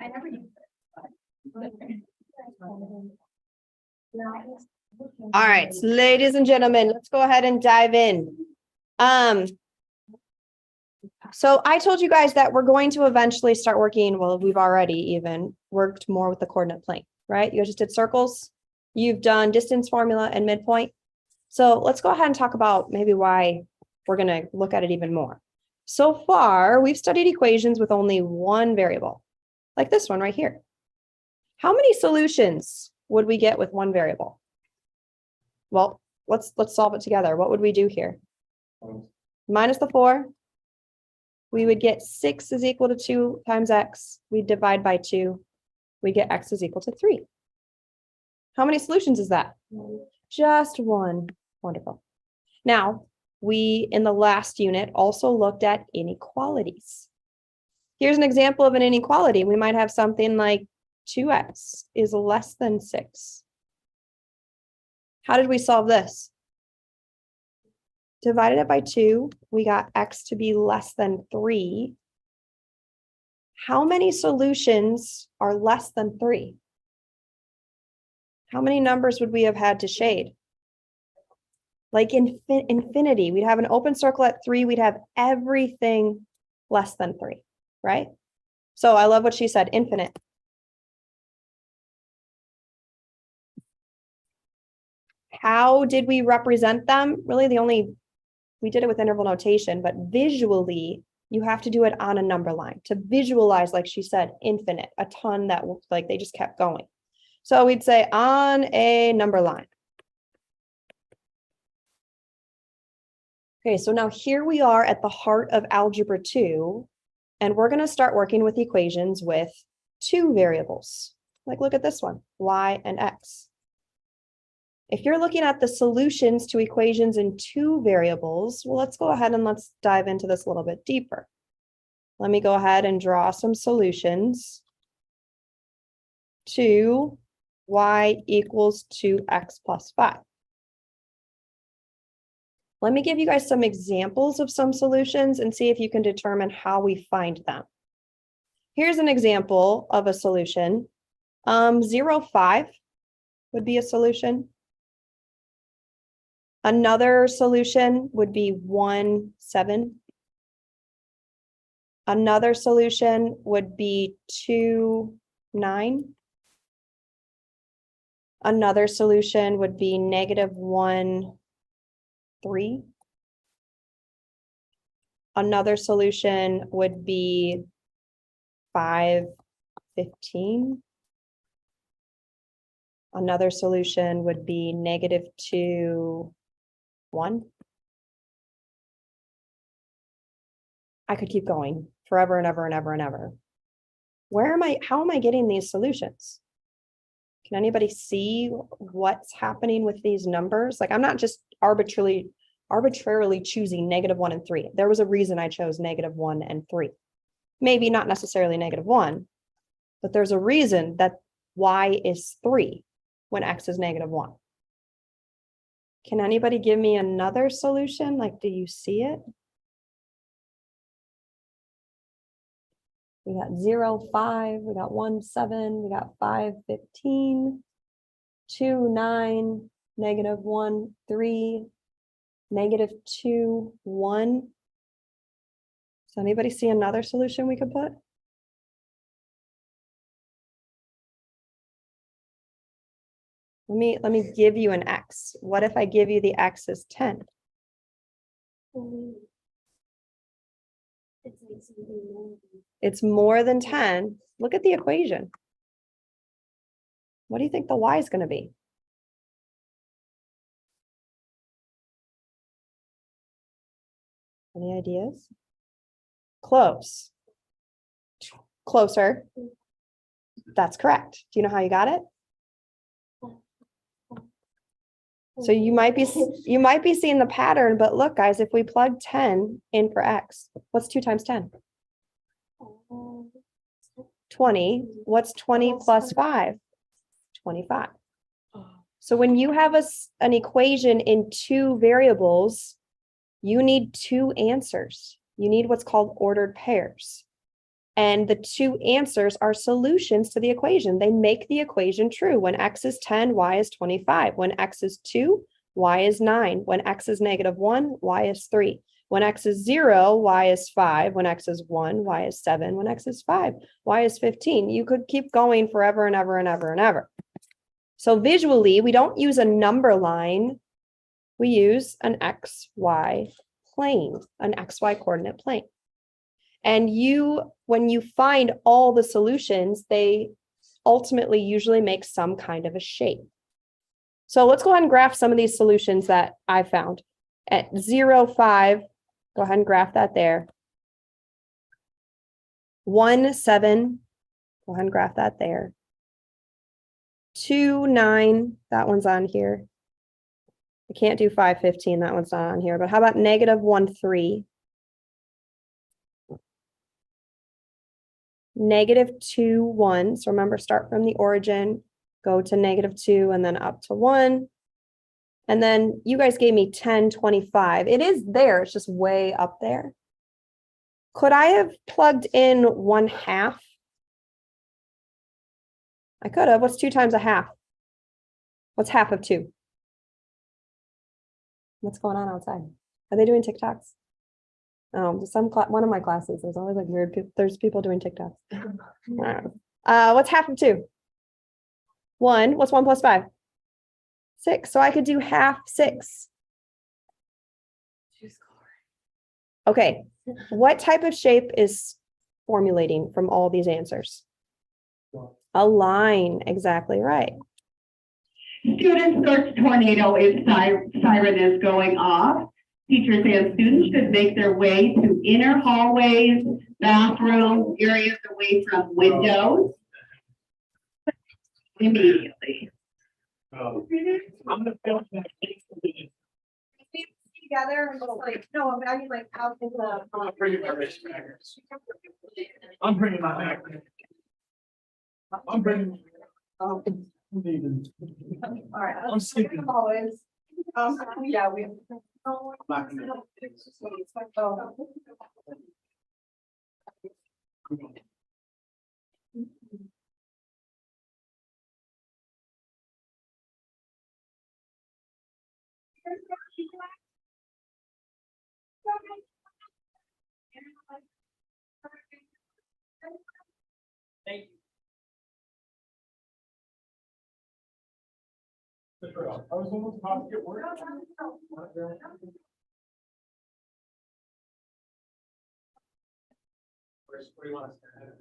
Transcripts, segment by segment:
I never used it. All right, so ladies and gentlemen, let's go ahead and dive in. So I told you guys that we're going to eventually start working, well, we've already even worked more with the coordinate plane, right? You guys just did circles. You've done distance formula and midpoint. So let's go ahead and talk about maybe why we're going to look at it even more. So far, we've studied equations with only one variable, like this one right here. How many solutions would we get with one variable? Well, let's solve it together. What would we do here? Minus the 4. We would get 6 is equal to 2 times x. We divide by 2. We get x is equal to 3. How many solutions is that? Just one. Wonderful. Now, we, in the last unit, also looked at inequalities. Here's an example of an inequality. We might have something like 2x is less than 6. How did we solve this? Divided it by 2, we got x to be less than 3. How many solutions are less than 3? How many numbers would we have had to shade? Like infinity. We'd have an open circle at 3. We'd have everything less than 3, right? So I love what she said, infinite. How did we represent them? Really, we did it with interval notation, but visually, you have to do it on a number line to visualize, like she said, infinite, a ton that like they just kept going. So we'd say on a number line. Okay, so now here we are at the heart of algebra 2, and we're going to start working with equations with 2 variables. Like, look at this one, y and x. If you're looking at the solutions to equations in 2 variables, well, let's go ahead and let's dive into this a little bit deeper. Let me go ahead and draw some solutions to y equals 2x plus 5. Let me give you guys some examples of some solutions and see if you can determine how we find them. Here's an example of a solution. 0, 5 would be a solution. Another solution would be 1, 7. Another solution would be 2, 9. Another solution would be -1, 3. Another solution would be 5, 15. Another solution would be -2, 1. I could keep going forever and ever and ever and ever. How am I getting these solutions? Can anybody see what's happening with these numbers? Like, I'm not just arbitrarily choosing -1 and 3. There was a reason I chose -1 and 3. Maybe not necessarily -1, but there's a reason that y is 3 when x is -1. Can anybody give me another solution? Like, do you see it? We got 0, 5, we got 1, 7, we got 5, 15, 2, 9, -1, 3, -2, 1. Does anybody see another solution we could put? Let me give you an x. What if I give you the x as 10? It's more than 10. Look at the equation. What do you think the y is going to be? Any ideas? Close. Closer. That's correct. Do you know how you got it? So you might be seeing the pattern, but look, guys, if we plug 10 in for x, what's 2 times 10? 20. What's 20 plus 5? 25. So when you have an equation in two variables, you need two answers. You need what's called ordered pairs. And the two answers are solutions to the equation. They make the equation true. When x is 10, y is 25. When x is 2, y is 9. When x is -1, y is 3. When x is 0, y is 5. When x is 1, y is 7. When x is 5, y is 15. You could keep going forever and ever and ever and ever. So visually, we don't use a number line. We use an XY plane, an XY coordinate plane. And when you find all the solutions, they ultimately usually make some kind of a shape. So let's go ahead and graph some of these solutions that I found. At 0, 5, go ahead and graph that there. 1, 7, go ahead and graph that there. 2, 9, that one's on here. I can't do 5, 15, that one's not on here, but how about -1, 3? -2, 1. So remember, start from the origin, go to -2, and then up to 1. And then you guys gave me 10, 25. It is there, it's just way up there. Could I have plugged in 1/2? I could have. What's 2 times a half? What's half of 2? What's going on outside? Are they doing TikToks? One of my classes, there's always like weird people. There's people doing TikToks. What's half of 2? 1. What's 1 plus 5? 6. So I could do half 6. Okay. What type of shape is formulating from all these answers? A line. Exactly right. Students, search tornado is siren is going off. Teachers and students should make their way to inner hallways, bathrooms, areas away from windows immediately. I'm gonna film that. Together and just like, no, I mean like out in the. I'm bringing my wrist baggers. I'm bringing my bag. I'm bringing. All right. I'm sleeping. Always. Yeah, we. Thank you. I was almost about to get work. Where do you want us to head?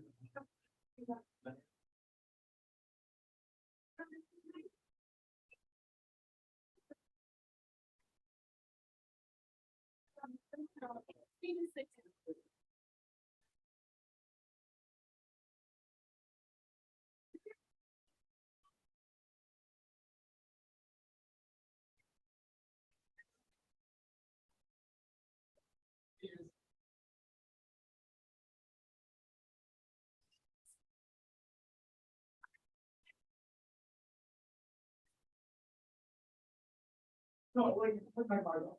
No, like, put my card on.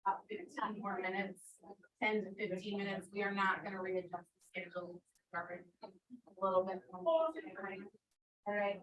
About 15 more minutes, 10 to 15 minutes. We are not gonna readjust the schedule. Start a little bit more. All right.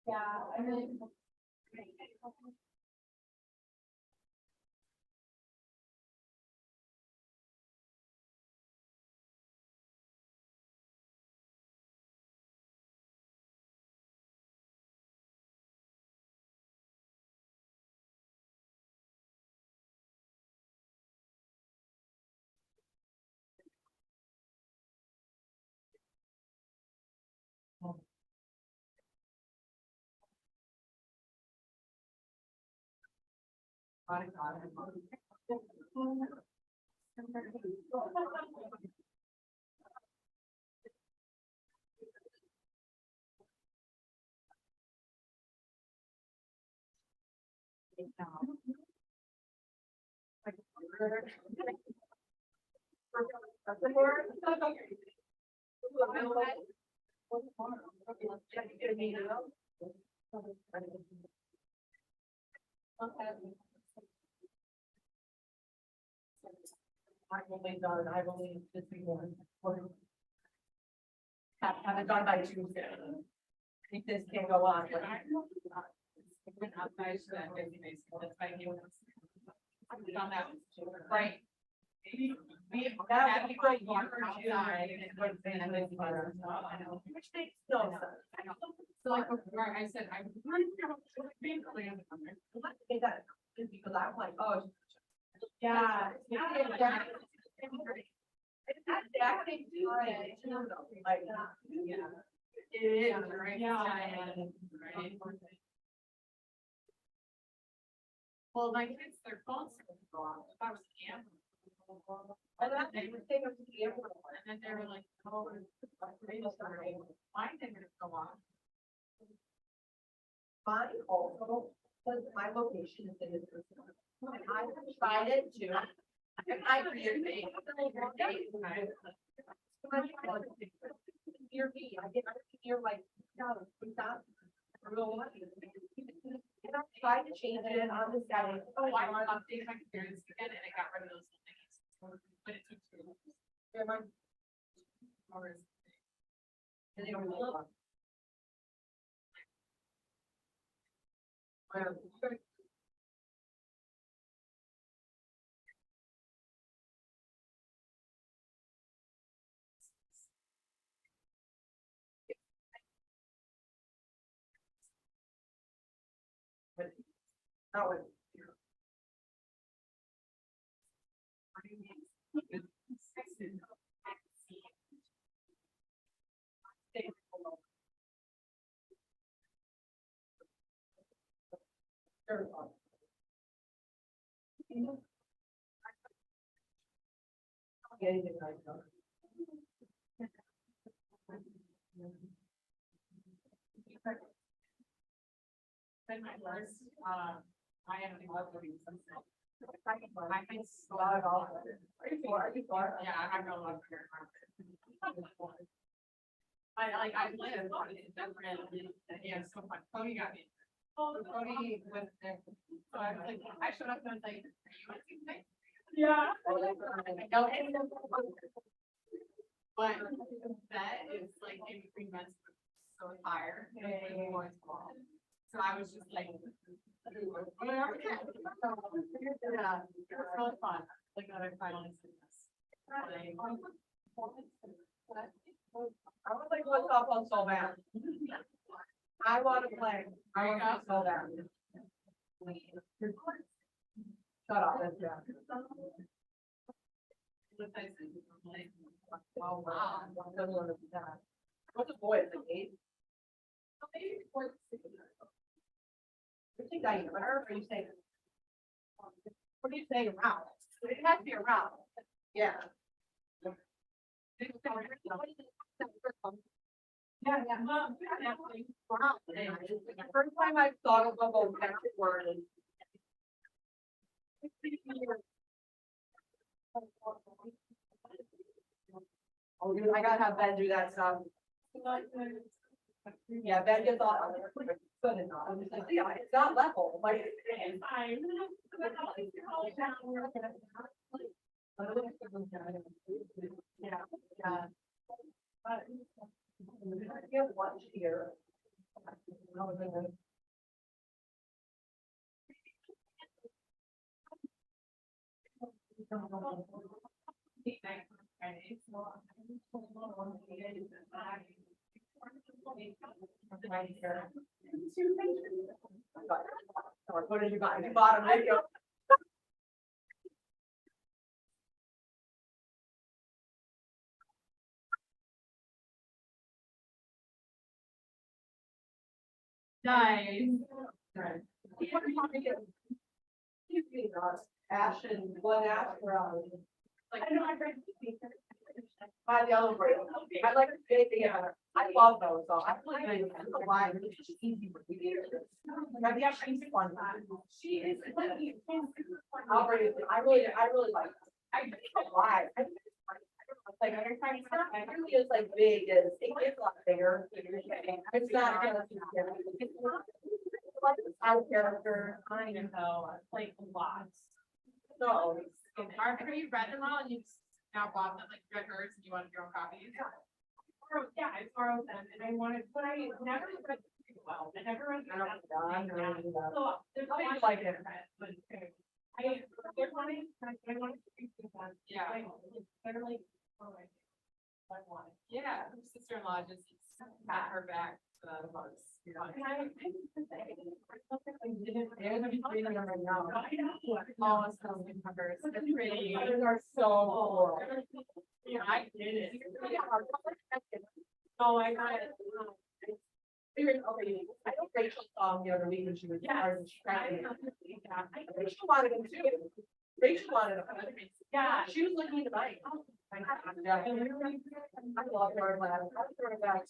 Yeah, I really. I've only done, I believe, this one. Have it done by Tuesday. I think this can go on, but I. Right. We That had would be to go great. walk outside and it would be like fire. Which makes no sense. So like before I said, I'm running out of basically on the number. Is that, just because I'm like, oh. Yeah. Yeah. That's actually like, Yeah. It is, right? Yeah. Right. Well, my kids, their phones would go off. If I was a camera. and that they would take us to the airport. And then they were like, oh, mine didn't go off. Mine also, because my location is in this. And I tried it too. And I really. Near me, I get near like, no, it's not. Real money. And I tried to change it on the setting. Oh, I updated my experience again and it got rid of those things. But it took two. Hours. And they don't look. That was. Then my first, I have to love doing something. I think so. Are you sure? Are you sure? Yeah, I have no love for your carpet. I live on it, different, yeah, so fun, Cody got me. Cody was there, so I was like, I showed up and I was like, are you want to do things? Yeah. I know it. But that is like maybe 3 months, so higher, more small. So I was just like. Yeah, it was really fun, like that I finally seen this. I was like, what's up on so bad? I want to play. I want to so bad. Shut up, that's bad. Oh, wow. What's a boy, it's like 8? You think I or you say? What do you say around? It has to be around. Yeah. Yeah, yeah. The first time I thought of a vocabulary word is. Oh, dude, I gotta have Ben do that stuff. Yeah, Ben gets all. Good enough. I'm just like, yeah, it's not level, like. Yeah, yeah. You have lunch here. What did you buy? You bought a video. Nice. Ash and one ash for, Like, I know I read by the yellow braid. I like to bake the, I love those, so I really, I don't know why, it's just easy for me. Maybe I should use one. she is. I'll bring it, I really like, I don't know why. Like, it's not, it really is like big, it gets a lot bigger. It's not. Out of character. I know, like lots. No. Have you read them all and you now bought them, like read hers and you wanted your own copies? Yeah, I borrowed them and I wanted, but I never read them well. I never read. I don't know. So there's I like like it. but they're wanting, I want to speak to them. Yeah. They're like, oh, I want it. Yeah, her sister-in-law just pat her back, bugs. You know. And I didn't, they're gonna be reading them right now. Oh, it's so good covers. They're pretty. Others are so cool. Yeah, I did it. Oh, I got it. I know Rachel saw him the other week when she was. She cried. Rachel wanted him too. Rachel wanted him. Yeah. She was looking to buy. Yeah. I love her. I love her back.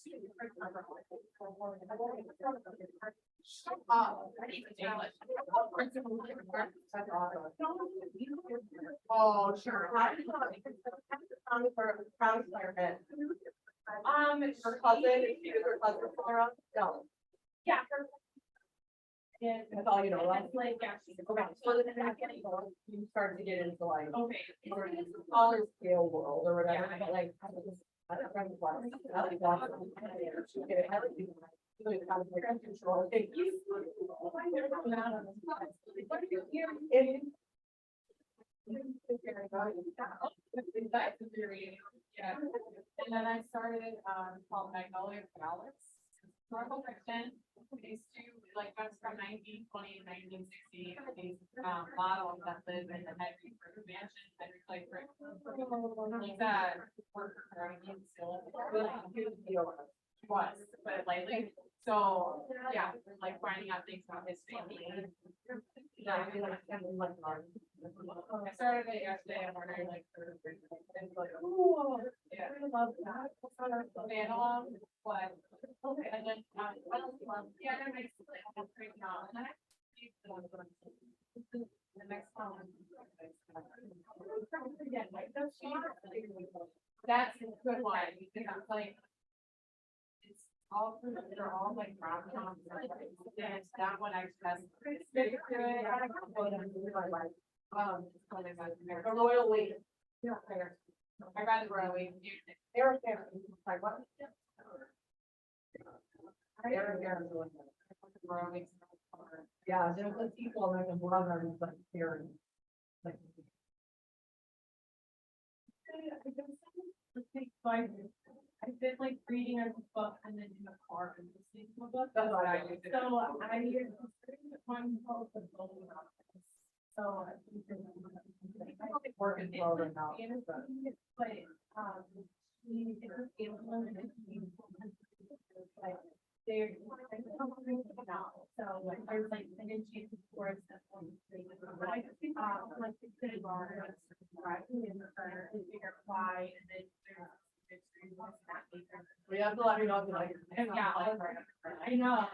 Oh, sure. Proud fireman. Her cousin, she was her cousin around. No. Yeah. Yeah. That's all you know, right? It's like, yeah. Okay, so then you started to get into like. Okay. Smaller scale world or whatever, but like. I like watching. I like doing conflict control. Yeah, and then I started, called Magnolia Palace. Historical fiction, these two, like, that's from 1920 and 1960, these, models that live in the Henry Brick Mansion, Henry Clay Brick. He's a worker, he's still, he was, but lately, so, yeah, like finding out things about his family. Yeah, I feel like, I started it yesterday, I'm ordering like, and like, oh, yeah, I love that. Van along, but, okay, and then, yeah, that makes it like, I'm freaking out, and then I. The next one. Yeah, like, that's a good one, because I'm like. It's all, they're all like rom coms, and that one I just, it's very good. I don't know them in my life. The Royal Wait. Yeah, fair. I read the Royal Wait. They're fair. Like what? Yeah, there's the people like a brother and like very. Like. I've been like reading a book and then in the car and listening to a book. That's what I do. So I use one called the Golden Office. So I think I don't think work is well right now. but she is able to like they're now. So like there's like an issue for like the city bar in the center and figure why and then there's. We have to let me know if you like it. Yeah, I know.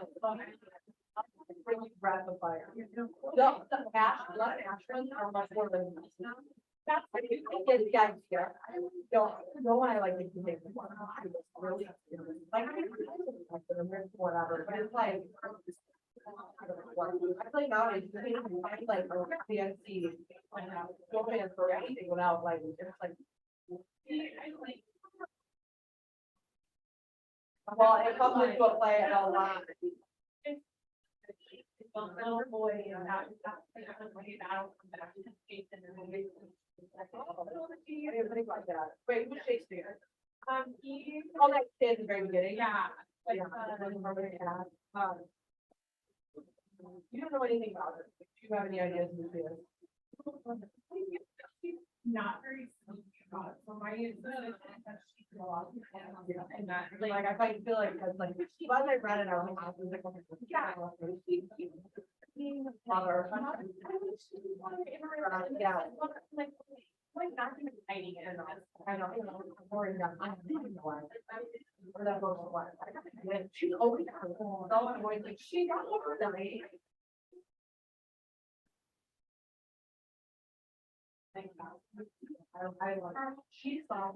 Really rapid fire. The ash, a lot of ash ones are much more than. That's what you get the guys here. Don't want to like make you think. Really, like, whatever, but it's like. I play nowadays, I like PNC, don't pay for anything without like, it's like. Well, it comes into a play a lot. Little boy, you know, that that'll come back to Jason and then. Everybody like that. Wait, who's Shakespeare? He. Oh, that kid in the very beginning. Yeah. Like, You don't know anything about it. Do you have any ideas who she is? Not very sneaky about it, so my intuition is that she could go off and that, Like, I feel like that's like, but I read it, I was like, yeah. Mother. Yeah. Like not even hiding it. I know, I'm worried about, I don't know why. Or that was what. She always. So I'm going like, she got over that. I like, she saw.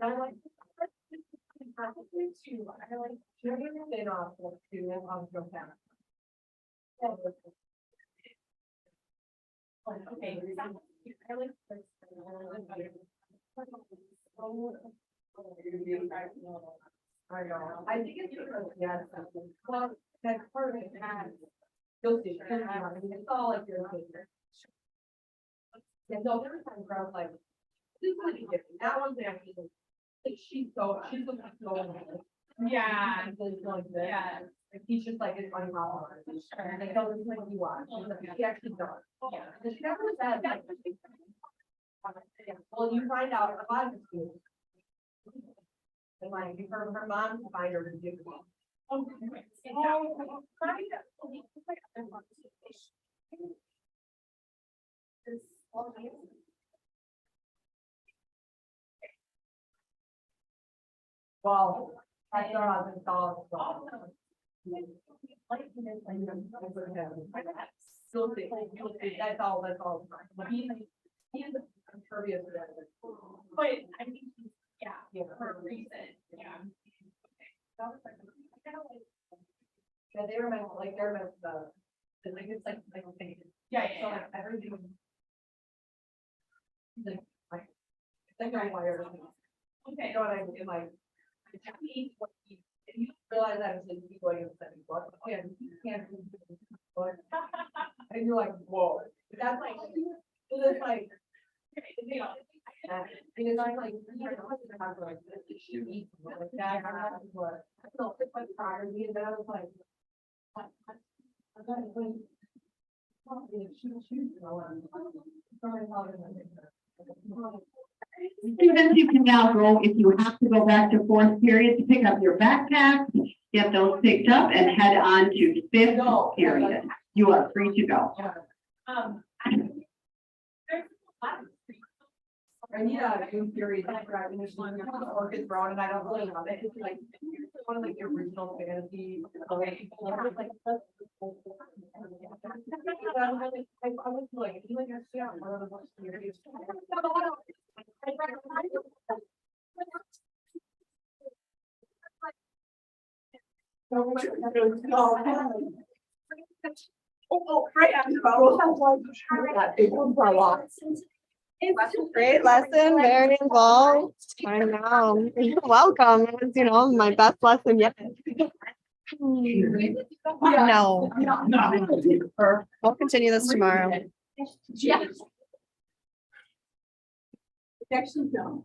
I like. Too. I like, she didn't say off to go down. Okay. I like. I know, I think it's because, yeah, well, that part of it has, You'll see. It's all like your. Yeah, no, there was times where I was like, this is really different. That one's actually, like, she's so. Yeah. And so it's like this. Yeah. Like, he's just like, it's funny how hard. Sure. And I go, this is like you watch. She's like, she actually does. Yeah. And she never said, like, yeah, well, you find out a lot of students. And like, her mom can find her to do. Well, I thought I was installed. You'll see, that's all. He's impervious to that. But I think, yeah, for a reason, yeah. Yeah, they remember, like, they're meant the, like, it's like, Yeah, so like, everything. Like no wire. Okay. You know what I mean, like. If you realize that it's like you going in the second book, oh yeah, you can't. do this book. And you're like, whoa, that's like, so that's like. Because I'm like, you know, I'm like, this should be, like, that, what, I don't think my priority, and then I was like. I got it, when. Shoot, you know, Students, you can now go, if you have to go back to fourth period, to pick up your backpacks, get those picked up and head on to fifth period. You are free to go. There's a lot of I need a new series, like, driving this one, Orchid Brown, and I don't really love it, it's like, one of like the original fantasy. I was like, you like, actually, I'm one of the most serious. Oh, right after. Great lesson, very involved. I know. You're welcome. It was, my best lesson yet. No. We'll continue this tomorrow. Yeah. Actually, no.